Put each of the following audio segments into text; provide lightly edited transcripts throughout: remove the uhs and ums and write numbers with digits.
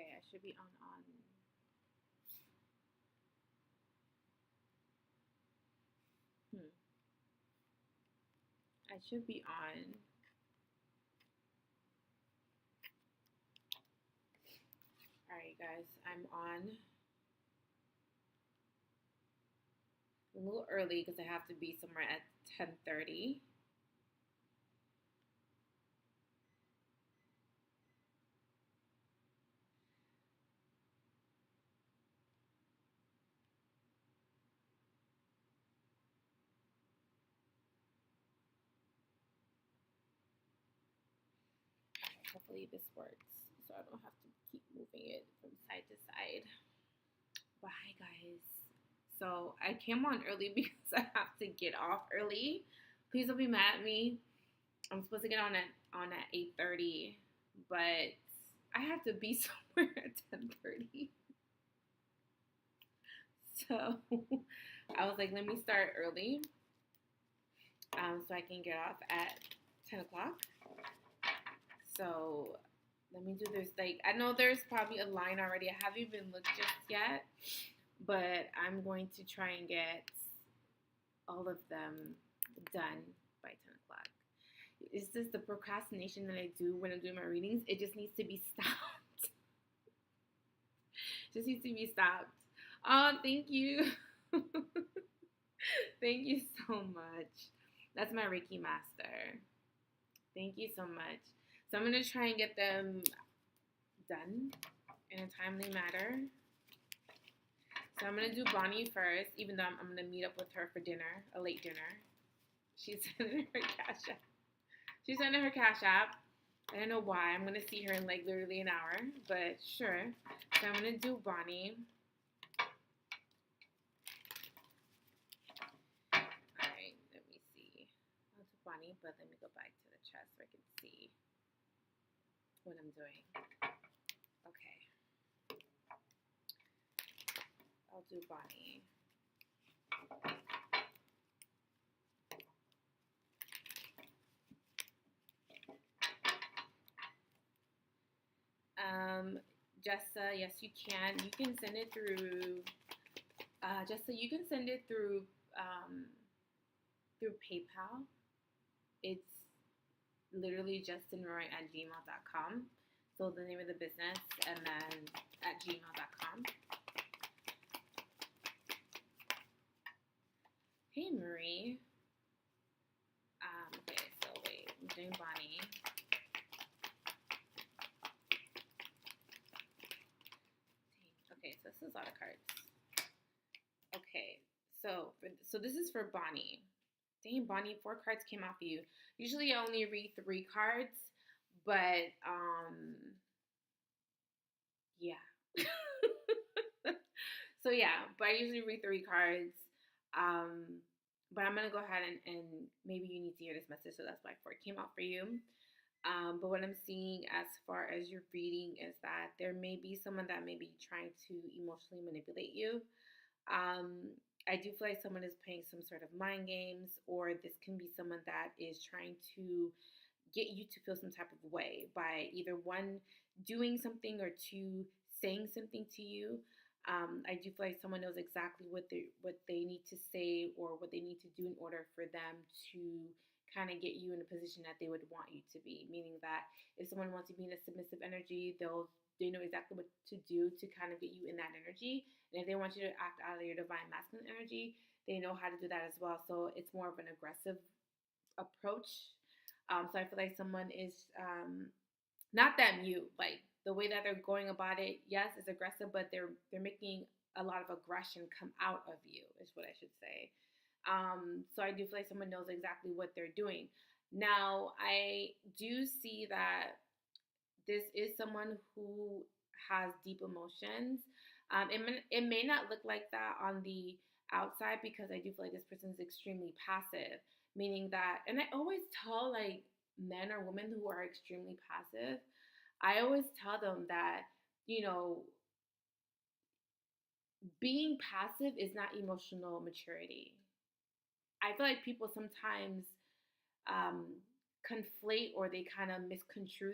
Okay, I should be on. Hmm. I should be on. All right, guys, I'm on a little early because I have to be somewhere at 10:30. Hopefully this works so I don't have to keep moving it from side to side. But hi, guys. So I came on early because I have to get off early. Please don't be mad at me. I'm supposed to get on at 8:30, but I have to be somewhere at 10:30. So I was like, let me start early, so I can get off at 10 o'clock. So let me do this. Like, I know there's probably a line already. I haven't even looked just yet, but I'm going to try and get all of them done by 10 o'clock. It's just the procrastination that I do when I'm doing my readings. It just needs to be stopped. Just needs to be stopped. Oh, thank you. Thank you so much. That's my Reiki master. Thank you so much. So I'm going to try and get them done in a timely manner. So I'm going to do Bonnie first, even though I'm going to meet up with her for dinner, a late dinner. She's sending her cash app. She's sending her cash app. I don't know why. I'm going to see her in like literally an hour, but sure. So I'm going to do Bonnie. Alright, let me see. I'll do Bonnie, but let me go back to the chest so I can see what I'm doing. Okay. I'll do Bonnie. Jessa, yes, you can. You can send it through. Jessa, you can send it through PayPal. It's literally JustCynRoy@gmail.com. So the name of the business, and then at gmail.com. Hey, Marie. Okay, so wait, I'm doing Bonnie. Okay, so this is a lot of cards. Okay, so this is for Bonnie. Dang, Bonnie, 4 cards came out for you. Usually I only read 3 cards, but yeah. So yeah, but I usually read 3 cards. But I'm gonna go ahead and maybe you need to hear this message, so that's why 4 came out for you. But what I'm seeing as far as your reading is that there may be someone that may be trying to emotionally manipulate you. I do feel like someone is playing some sort of mind games, or this can be someone that is trying to get you to feel some type of way by either 1, doing something, or 2, saying something to you. I do feel like someone knows exactly what they need to say or what they need to do in order for them to kind of get you in a position that they would want you to be. Meaning that if someone wants to be in a submissive energy, they know exactly what to do to kind of get you in that energy. And if they want you to act out of your divine masculine energy, they know how to do that as well. So it's more of an aggressive approach. So I feel like someone is not that mute, like the way that they're going about it, yes, it's aggressive, but they're making a lot of aggression come out of you, is what I should say. So I do feel like someone knows exactly what they're doing. Now, I do see that this is someone who has deep emotions. It may not look like that on the outside because I do feel like this person is extremely passive, meaning that, and I always tell like men or women who are extremely passive, I always tell them that, you know, being passive is not emotional maturity. I feel like people sometimes um, conflate, or they kind of misconstrue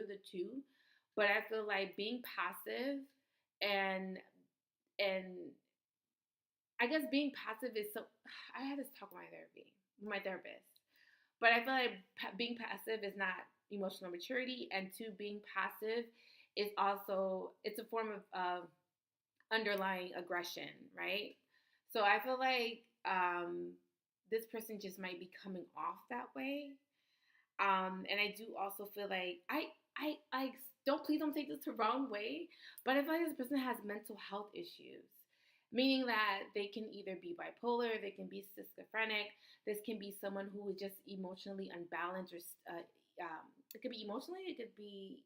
the two, but I feel like being passive and and I guess being passive is so. I had this talk with my therapist, but I feel like being passive is not emotional maturity, and two, being passive is also it's a form of underlying aggression, right? So I feel like this person just might be coming off that way. And I do also feel like I don't please don't take this the wrong way, but I feel like this person has mental health issues, meaning that they can either be bipolar, they can be schizophrenic. This can be someone who is just emotionally unbalanced, or it could be emotionally, it could be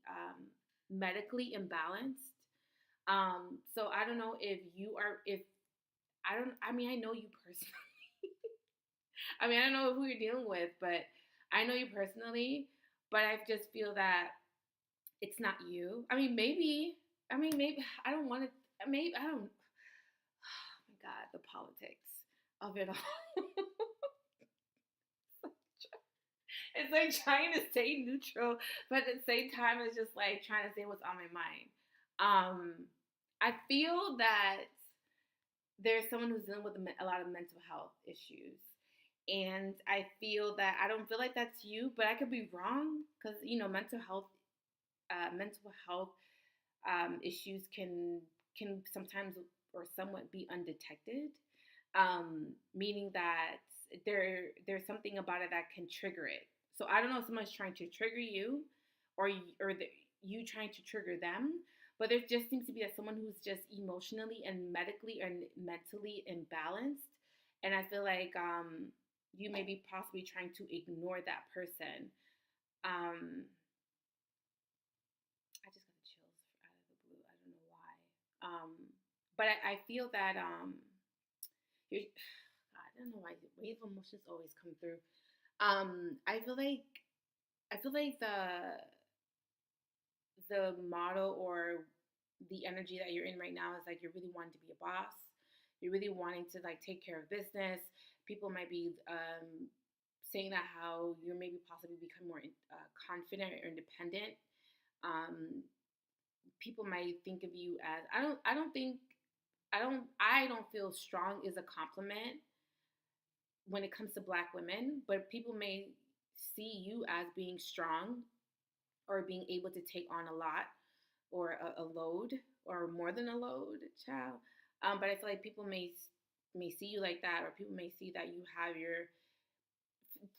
medically imbalanced. So I don't know if you are if I don't. I mean, I know you personally. I mean, I don't know who you're dealing with, but I know you personally. But I just feel that it's not you. I mean, maybe. I mean, maybe I don't want to. Maybe I don't. Oh my God, the politics of it all. It's like trying to stay neutral, but at the same time, it's just like trying to say what's on my mind. I feel that there's someone who's dealing with a lot of mental health issues. And I feel that I don't feel like that's you, but I could be wrong because mental health issues can sometimes or somewhat be undetected, meaning that there's something about it that can trigger it. So I don't know if someone's trying to trigger you, you trying to trigger them, but there just seems to be that someone who's just emotionally and medically and mentally imbalanced, and I feel like you may be possibly trying to ignore that person. I just got the chills out of the blue. I don't know why. But I feel that you're, God, I don't know why the wave of emotions always come through. I feel like the model or the energy that you're in right now is like you're really wanting to be a boss. You're really wanting to like take care of business. People might be saying that how you're maybe possibly become more confident or independent. Um, People might think of you as I don't feel strong is a compliment when it comes to Black women, but people may see you as being strong or being able to take on a lot or a load or more than a load, child. But I feel like people may see you like that, or people may see that you have your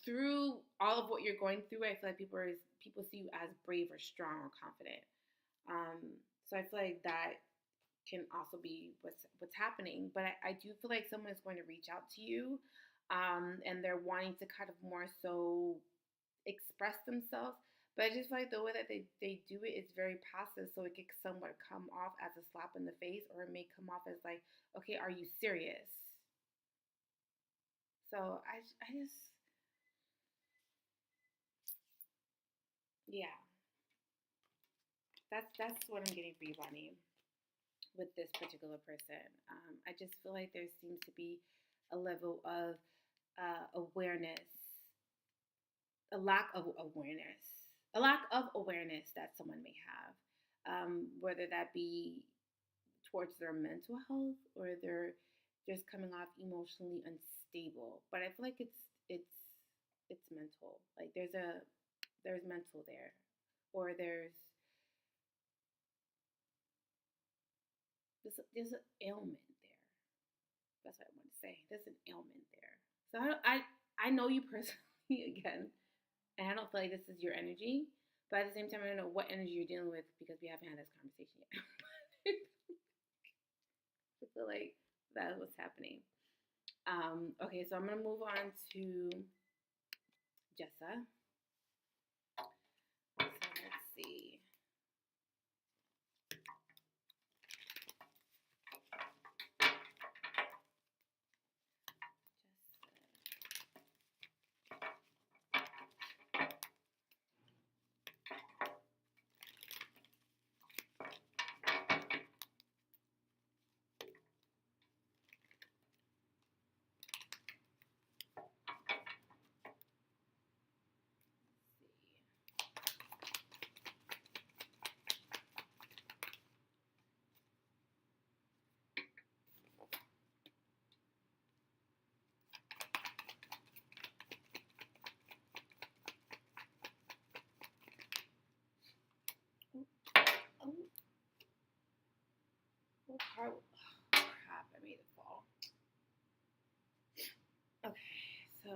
through all of what you're going through. I feel like people see you as brave or strong or confident. So I feel like that can also be what's happening. But I do feel like someone is going to reach out to you, and they're wanting to kind of more so express themselves. But I just feel like the way that they do it is very passive, so it could somewhat come off as a slap in the face, or it may come off as like, okay, are you serious? So I just, yeah, that's what I'm getting for you, Bonnie, with this particular person. I just feel like there seems to be a level of awareness, a lack of awareness that someone may have, whether that be towards their mental health or they're just coming off emotionally unstable. But I feel like it's mental. Like there's mental there, or there's an ailment there. That's what I want to say. There's an ailment there. So I know you personally again, and I don't feel like this is your energy. But at the same time, I don't know what energy you're dealing with because we haven't had this conversation yet. I feel like that's what's happening. Okay, so I'm gonna move on to Jessa. So let's see.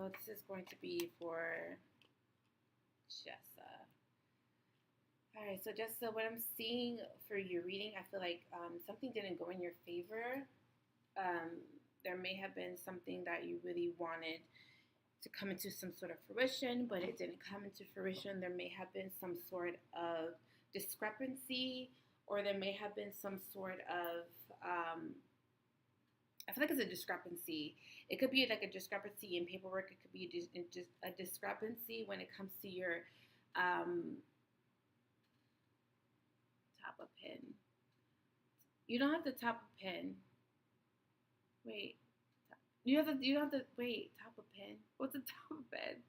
So this is going to be for Jessa. All right, so Jessa, what I'm seeing for your reading, I feel like something didn't go in your favor. There may have been something that you really wanted to come into some sort of fruition, but it didn't come into fruition. There may have been some sort of discrepancy, or there may have been some sort of I feel like it's a discrepancy. It could be like a discrepancy in paperwork. It could be just a discrepancy when it comes to your top a pen. You don't have to top a pen. Wait. You don't have to wait. Top a pen. What's a top a pen?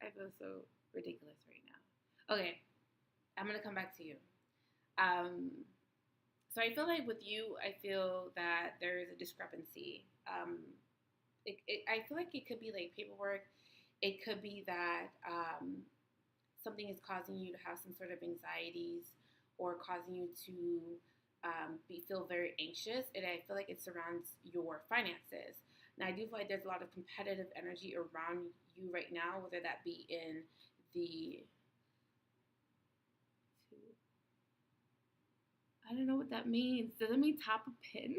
I feel so ridiculous right now. Okay, I'm gonna come back to you. So I feel like with you, I feel that there is a discrepancy. I feel like it could be like paperwork. It could be that something is causing you to have some sort of anxieties or causing you to feel very anxious. And I feel like it surrounds your finances. Now, I do feel like there's a lot of competitive energy around you right now, whether that be in the I don't know what that means. Does it mean top a pin?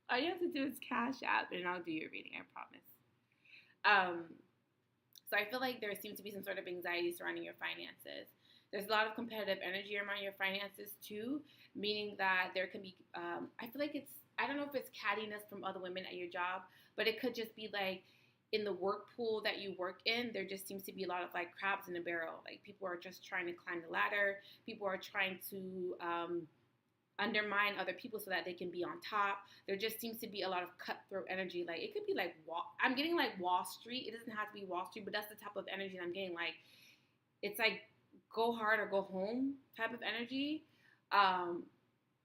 All you have to do is cash app and I'll do your reading, I promise. So I feel like there seems to be some sort of anxiety surrounding your finances. There's a lot of competitive energy around your finances too, meaning that there can be, I feel like I don't know if it's cattiness from other women at your job, but it could just be like, in the work pool that you work in, there just seems to be a lot of like crabs in a barrel. Like people are just trying to climb the ladder. People are trying to undermine other people so that they can be on top. There just seems to be a lot of cutthroat energy. Like it could be like I'm getting like Wall Street. It doesn't have to be Wall Street, but that's the type of energy I'm getting. Like it's like go hard or go home type of energy.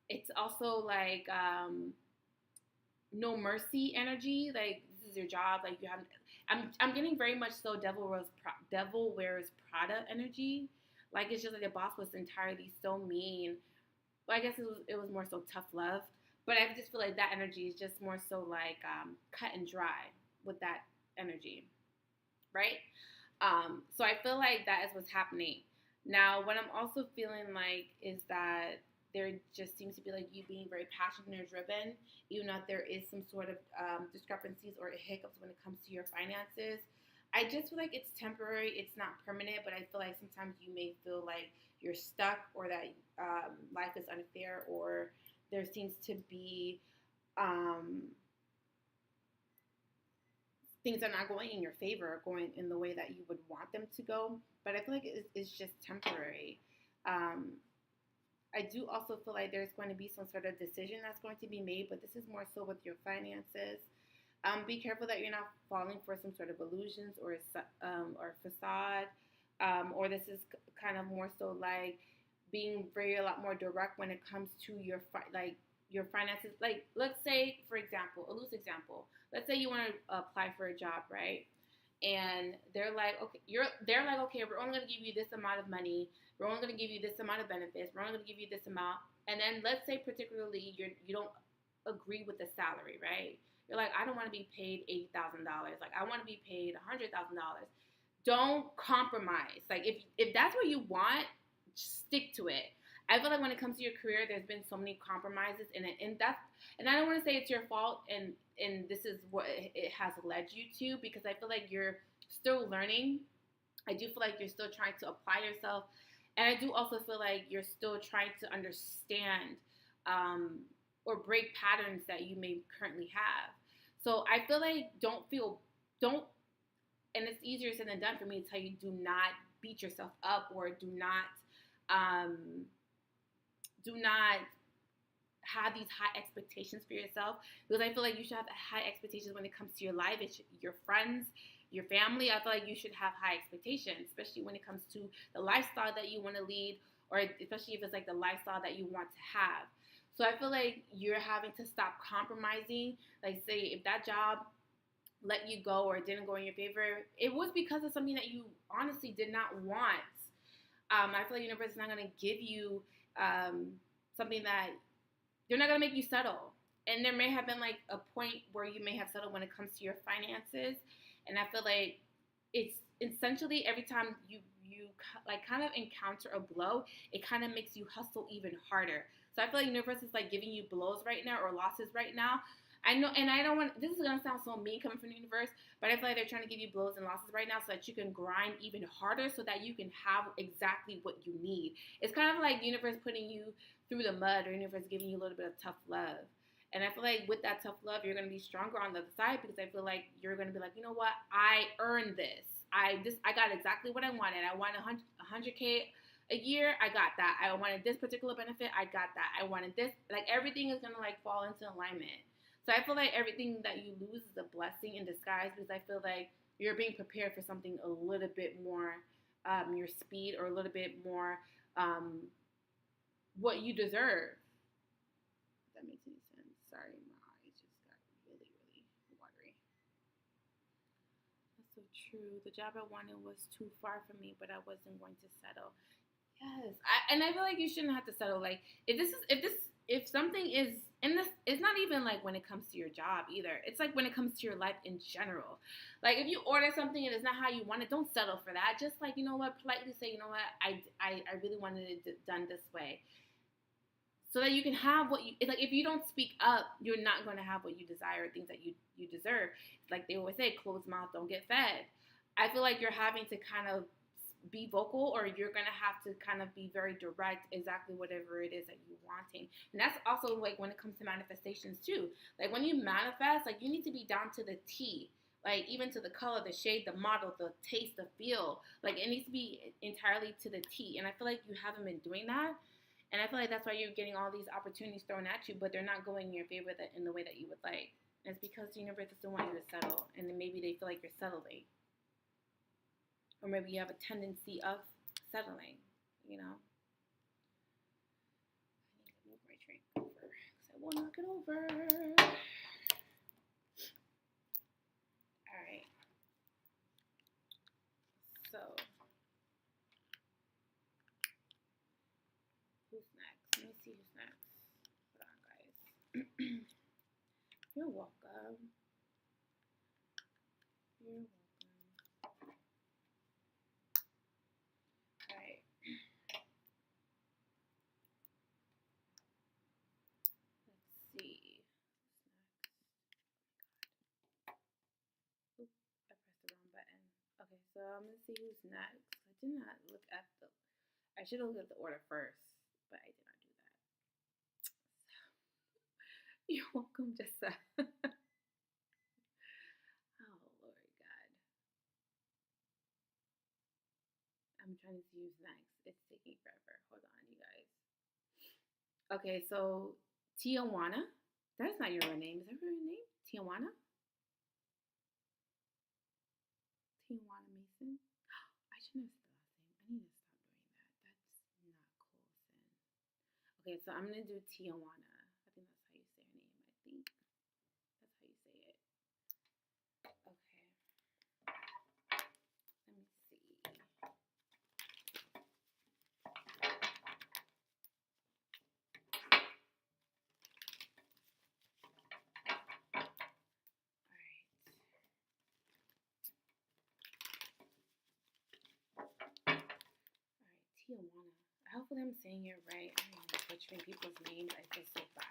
It's also like no mercy energy. Like this is your job. Like you have. I'm getting very much so Devil Wears Prada energy. Like it's just like the boss was entirely so mean. Well, I guess it was more so tough love. But I just feel like that energy is just more so like cut and dry with that energy, right? So I feel like that is what's happening. Now, what I'm also feeling like is that there just seems to be like you being very passionate or driven, even though there is some sort of discrepancies or hiccups when it comes to your finances. I just feel like it's temporary, it's not permanent, but I feel like sometimes you may feel like you're stuck or that life is unfair or there seems to be things are not going in your favor or going in the way that you would want them to go. But I feel like it's just temporary. I do also feel like there's going to be some sort of decision that's going to be made, but this is more so with your finances. Be careful that you're not falling for some sort of illusions or facade, or this is kind of more so like being a lot more direct when it comes to your finances. Like let's say, for example, a loose example. Let's say you want to apply for a job, right? And they're like, okay, we're only going to give you this amount of money. We're only going to give you this amount of benefits. We're only going to give you this amount. And then let's say particularly you don't agree with the salary, right? You're like, I don't want to be paid $80,000. Like I want to be paid $100,000. Don't compromise. Like if that's what you want, stick to it. I feel like when it comes to your career, there's been so many compromises, and I don't want to say it's your fault, and this is what it has led you to, because I feel like you're still learning. I do feel like you're still trying to apply yourself, and I do also feel like you're still trying to understand or break patterns that you may currently have. So I feel like and it's easier said than done for me to tell you, do not beat yourself up or do not have these high expectations for yourself, because I feel like you should have high expectations when it comes to your life. It's your friends, your family. I feel like you should have high expectations, especially when it comes to the lifestyle that you want to lead, or especially if it's like the lifestyle that you want to have. So I feel like you're having to stop compromising. Like say if that job let you go or didn't go in your favor, it was because of something that you honestly did not want. I feel like the universe is not going to give you something that they're not going to make you settle. and there may have been like a point where you may have settled when it comes to your finances. And I feel like it's essentially every time you like kind of encounter a blow, it kind of makes you hustle even harder. So I feel like the universe is like giving you blows right now or losses right now. I know, and I don't want this is gonna sound so mean coming from the universe, but I feel like they're trying to give you blows and losses right now so that you can grind even harder, so that you can have exactly what you need. It's kind of like the universe putting you through the mud, or the universe giving you a little bit of tough love. And I feel like with that tough love, you're gonna be stronger on the other side, because I feel like you're gonna be like, you know what, I earned this. I got exactly what I wanted. I wanted 100K a year. I got that. I wanted this particular benefit. I got that. I wanted this. Like everything is gonna like fall into alignment. So I feel like everything that you lose is a blessing in disguise, because I feel like you're being prepared for something a little bit more your speed, or a little bit more what you deserve. If that makes any sense. Sorry, my eyes just got really, really watery. That's so true. The job I wanted was too far from me, but I wasn't going to settle. Yes, and I feel like you shouldn't have to settle. Like if something is in this, it's not even like when it comes to your job either. It's like when it comes to your life in general. Like if you order something and it's not how you want it, don't settle for that. Just like, you know what, politely say, you know what, I really wanted it done this way, so that you can have what you. It's like if you don't speak up, you're not going to have what you desire, things that you deserve. It's like they always say, closed mouth don't get fed. I feel like you're having to kind of be vocal, or you're gonna have to kind of be very direct exactly whatever it is that you're wanting. And that's also like when it comes to manifestations too. Like when you manifest, like you need to be down to the T, like even to the color, the shade, the model, the taste, the feel. Like it needs to be entirely to the T. And I feel like you haven't been doing that. And I feel like that's why you're getting all these opportunities thrown at you, but they're not going in your favor in the way that you would like. And it's because the universe doesn't want you to settle, and then maybe they feel like you're settling, or maybe you have a tendency of settling, you know. I need to move my drink over, because I will knock it over. All right. So, who's next? Let me see who's next. Hold on, guys. You're welcome. You're welcome. All right. Let's see. Oops, I pressed the wrong button. Okay, so I'm gonna see who's next. I did not look at the. I should have looked at the order first, but I did not do that. You're welcome, Jessa. Oh Lord God, I'm trying to see who's next. It's taking forever. Hold on, you guys. Okay, so Tijuana. That's not your real name. Is that your real name? Tijuana? Tijuana Mason? I shouldn't have said the last name. I need to stop doing that. That's not Colson. Okay, so I'm gonna do Tijuana. I think that's how you say her name. I think that's how you say it. Okay. Let me see. Tijuana. Hopefully I'm saying it right. I don't know, butchering people's names. I feel so bad.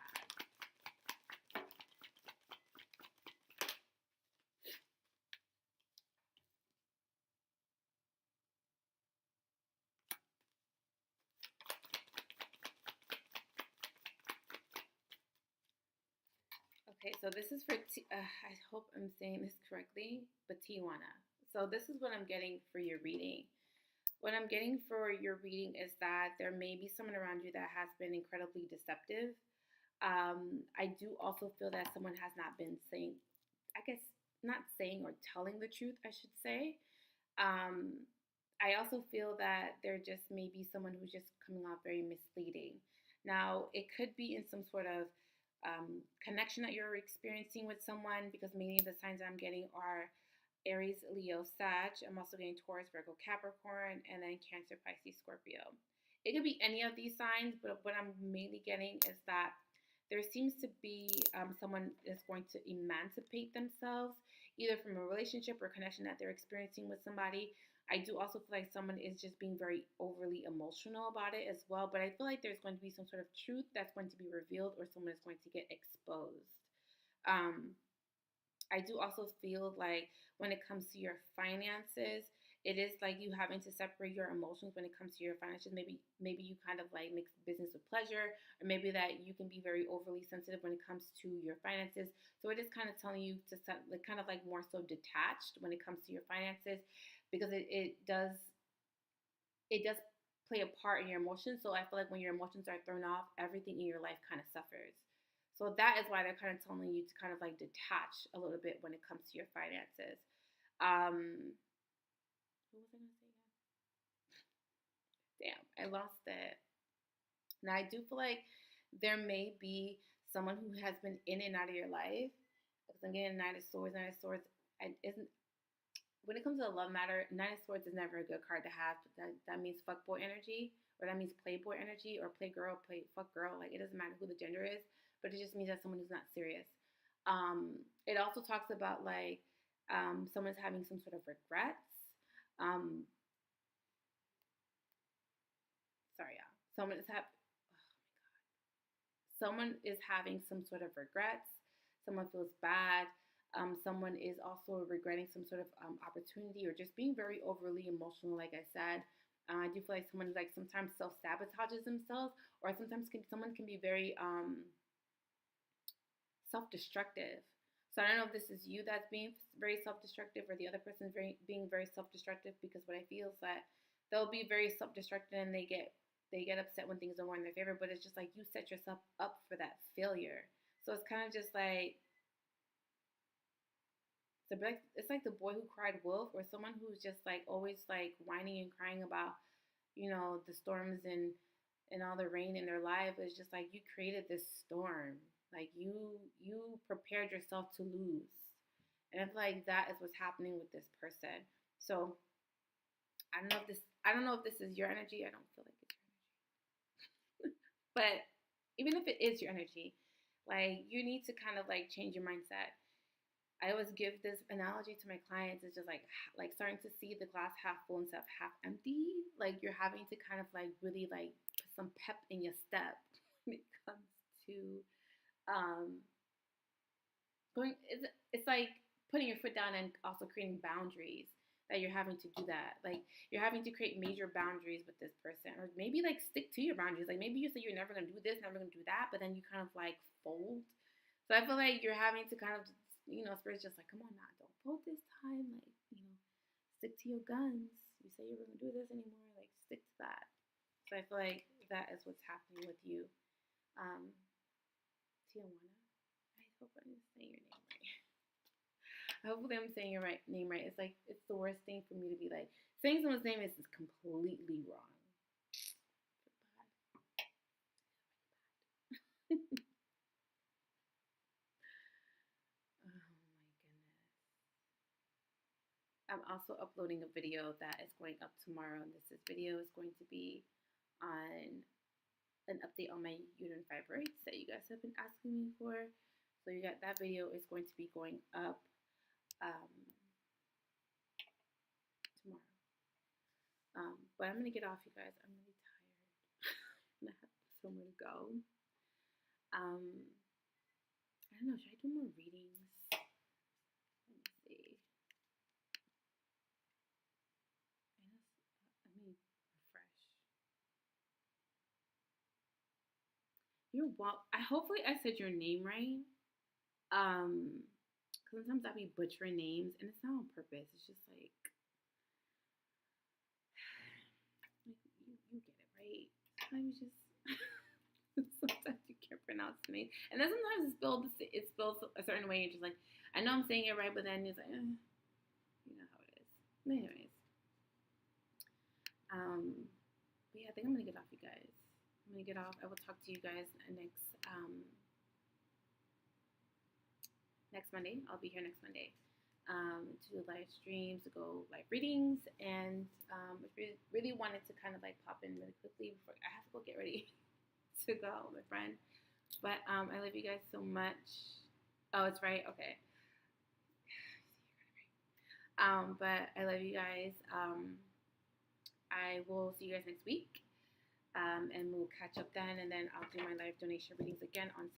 Okay, so this is for, I hope I'm saying this correctly, but Tijuana. So this is what I'm getting for your reading. What I'm getting for your reading is that there may be someone around you that has been incredibly deceptive. I do also feel that someone has not been saying, I guess, not saying or telling the truth, I should say. I also feel that there just may be someone who's just coming off very misleading. Now, it could be in some sort of connection that you're experiencing with someone, because many of the signs I'm getting are Aries, Leo, Sag. I'm also getting Taurus, Virgo, Capricorn, and then Cancer, Pisces, Scorpio. It could be any of these signs, but what I'm mainly getting is that there seems to be someone is going to emancipate themselves either from a relationship or connection that they're experiencing with somebody. I do also feel like someone is just being very overly emotional about it as well, but I feel like there's going to be some sort of truth that's going to be revealed or someone is going to get exposed. Um, I do also feel like when it comes to your finances, it is like you having to separate your emotions when it comes to your finances. Maybe you kind of like mix business with pleasure, or maybe that you can be very overly sensitive when it comes to your finances. So it is kind of telling you to like kind of like more so detached when it comes to your finances, because it does play a part in your emotions. So I feel like when your emotions are thrown off, everything in your life kind of suffers. So that is why they're kind of telling you to kind of like detach a little bit when it comes to your finances. What was I gonna say again? Damn, I lost it. Now I do feel like there may be someone who has been in and out of your life. Because I'm getting Knight of Swords. Knight of Swords isn't, when it comes to the love matter, Nine of Swords is never a good card to have. That means fuckboy energy, or that means playboy energy, or play girl, play fuck girl. Like it doesn't matter who the gender is, but it just means that someone who's not serious. It also talks about like someone's having some sort of regrets. Um, sorry, y'all. Someone is having some sort of regrets. Someone feels bad. Someone is also regretting some sort of opportunity or just being very overly emotional. Like I said, I do feel like someone like sometimes self sabotages themselves, or sometimes someone can be very self destructive. So I don't know if this is you that's being very self destructive, or the other person being very self destructive. Because what I feel is that they'll be very self destructive and they get upset when things don't go in their favor. But it's just like you set yourself up for that failure. So it's kind of just like it's like the boy who cried wolf, or someone who's just like always like whining and crying about the storms and all the rain in their life. It's just like you created this storm, like you prepared yourself to lose. And I feel like that is what's happening with this person. So I don't know if this is your energy. I don't feel like it's your energy. But even if it is your energy, like you need to kind of like change your mindset. I always give this analogy to my clients. It's just like starting to see the glass half full instead of half empty. Like you're having to kind of like really like put some pep in your step when it comes to um going. It's like putting your foot down and also creating boundaries. That you're having to do that. Like you're having to create major boundaries with this person, or maybe like stick to your boundaries. Like maybe you say you're never gonna do this, never gonna do that, but then you kind of like fold. So I feel like you're having to kind of, spirit's just like, come on now, don't fold this time. Like, stick to your guns. You say you're going to do this anymore. Like, stick to that. So I feel like that is what's happening with you. Tijuana. I hope I'm saying your name right. Hopefully I'm saying your name right. It's like, it's the worst thing for me to be like, saying someone's name is completely wrong. I'm also uploading a video that is going up tomorrow, and this video is going to be on an update on my uterine fibroids that you guys have been asking me for. So that video is going to be going up tomorrow. But I'm gonna get off, you guys. I'm really tired. I have somewhere to go. I don't know. Should I do more readings? Let me see. Let me refresh. You're welcome. Hopefully I said your name right. Cause sometimes I be butchering names, and it's not on purpose. It's just like you get it right. Sometimes sometimes you can't pronounce the name, and then sometimes it's spelled a certain way, and just like I know I'm saying it right, but then it's like you know how it is. But anyways, but yeah, I think I'm gonna get off, you guys. I'm gonna get off. I will talk to you guys next Monday. I'll be here next Monday to do live streams, to go live readings, and if you really wanted to kind of like pop in really quickly before I have to go get ready to go, my friend. But I love you guys so much. Oh, it's right. Okay. But I love you guys. I will see you guys next week. And we'll catch up then. And then I'll do my live donation readings again on